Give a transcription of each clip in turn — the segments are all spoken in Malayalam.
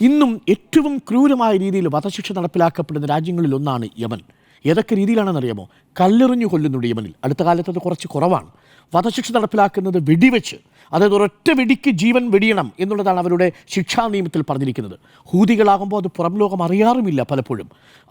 ഇന്നും ഏറ്റവും ക്രൂരമായ രീതിയിൽ വധശിക്ഷ നടപ്പിലാക്കപ്പെടുന്ന രാജ്യങ്ങളിലൊന്നാണ് യമൻ. ഏതൊക്കെ രീതിയിലാണെന്നറിയാമോ? കല്ലെറിഞ്ഞു കൊല്ലുന്നുണ്ട് യമനിൽ. അടുത്ത കാലത്ത് അത് കുറച്ച് കുറവാണ്. വധശിക്ഷ നടപ്പിലാക്കുന്നത് വെടിവെച്ച്, അതായത് ഒരൊറ്റ വെടിക്ക് ജീവൻ വെടിയണം എന്നുള്ളതാണ് അവരുടെ ശിക്ഷാ നിയമത്തിൽ പറഞ്ഞിരിക്കുന്നത്. ഹൂതികളാകുമ്പോൾ അത് പുറം ലോകം അറിയാറുമില്ല പലപ്പോഴും.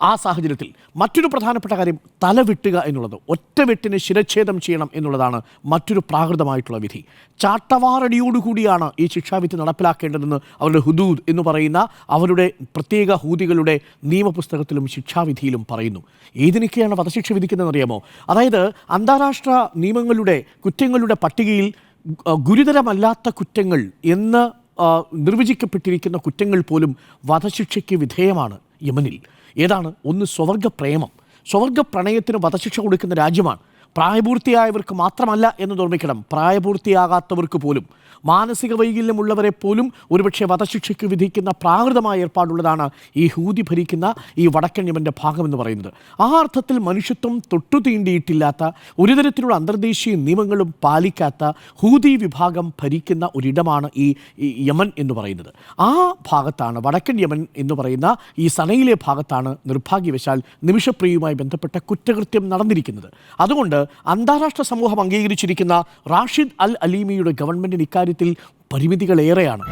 ആ സാഹചര്യത്തിൽ മറ്റൊരു പ്രധാനപ്പെട്ട കാര്യം തല വെട്ടുക എന്നുള്ളത്. ഒറ്റ വെട്ടിന് ശിരച്ഛേദം ചെയ്യണം എന്നുള്ളതാണ് മറ്റൊരു പ്രാകൃതമായിട്ടുള്ള വിധി. ചാട്ടവാറടിയോടുകൂടിയാണ് ഈ ശിക്ഷാവിധി നടപ്പിലാക്കേണ്ടതെന്ന് അവരുടെ ഹുദൂദ് എന്ന് പറയുന്ന അവരുടെ പ്രത്യേക ഹൂതികളുടെ നിയമപുസ്തകത്തിലും ശിക്ഷാവിധിയിലും പറയുന്നു. ഏതിനൊക്കെയാണ് വധശിക്ഷ വിധിക്കുന്നതെന്നറിയാമോ? അതായത് അന്താരാഷ്ട്ര നിയമങ്ങളുടെ കുറ്റങ്ങളുടെ പട്ടികയിൽ ഗുരുതരമല്ലാത്ത കുറ്റങ്ങൾ എന്ന് നിർവചിക്കപ്പെട്ടിരിക്കുന്ന കുറ്റങ്ങൾ പോലും വധശിക്ഷയ്ക്ക് വിധേയമാണ് യമനിൽ. ഏതാണ്? ഒന്ന്, സ്വവർഗപ്രേമം. സ്വവർഗപ്രണയത്തിന് വധശിക്ഷ കൊടുക്കുന്ന രാജ്യമാണ്. പ്രായപൂർത്തിയായവർക്ക് മാത്രമല്ല എന്ന് ഓർമ്മിക്കണം, പ്രായപൂർത്തിയാകാത്തവർക്ക് പോലും, മാനസിക വൈകല്യമുള്ളവരെ പോലും ഒരുപക്ഷെ വധശിക്ഷയ്ക്ക് വിധിക്കുന്ന പ്രാകൃതമായ ഏർപ്പാടുള്ളതാണ് ഈ ഹൂതി ഭരിക്കുന്ന ഈ വടക്കൻ യമൻ്റെ ഭാഗമെന്ന് പറയുന്നത്. ആ അർത്ഥത്തിൽ മനുഷ്യത്വം തൊട്ടു തീണ്ടിയിട്ടില്ലാത്ത, ഒരു തരത്തിലുള്ള അന്തർദേശീയ നിയമങ്ങളും പാലിക്കാത്ത ഹൂതി വിഭാഗം ഭരിക്കുന്ന ഒരിടമാണ് ഈ യമൻ എന്ന് പറയുന്നത്. ആ ഭാഗത്താണ്, വടക്കൻ യമൻ എന്ന് പറയുന്ന ഈ സനയിലെ ഭാഗത്താണ് നിർഭാഗ്യവശാൽ നിമിഷപ്രിയയുമായി ബന്ധപ്പെട്ട കുറ്റകൃത്യം നടന്നിരിക്കുന്നത്. അതുകൊണ്ട് അന്താരാഷ്ട്ര സമൂഹം അംഗീകരിച്ചിരിക്കുന്ന റാഷിദ് അൽ അലീമിയുടെ ഗവൺമെൻറ്റിന് ഇക്കാര്യത്തിൽ പരിമിതികളേറെയാണ്.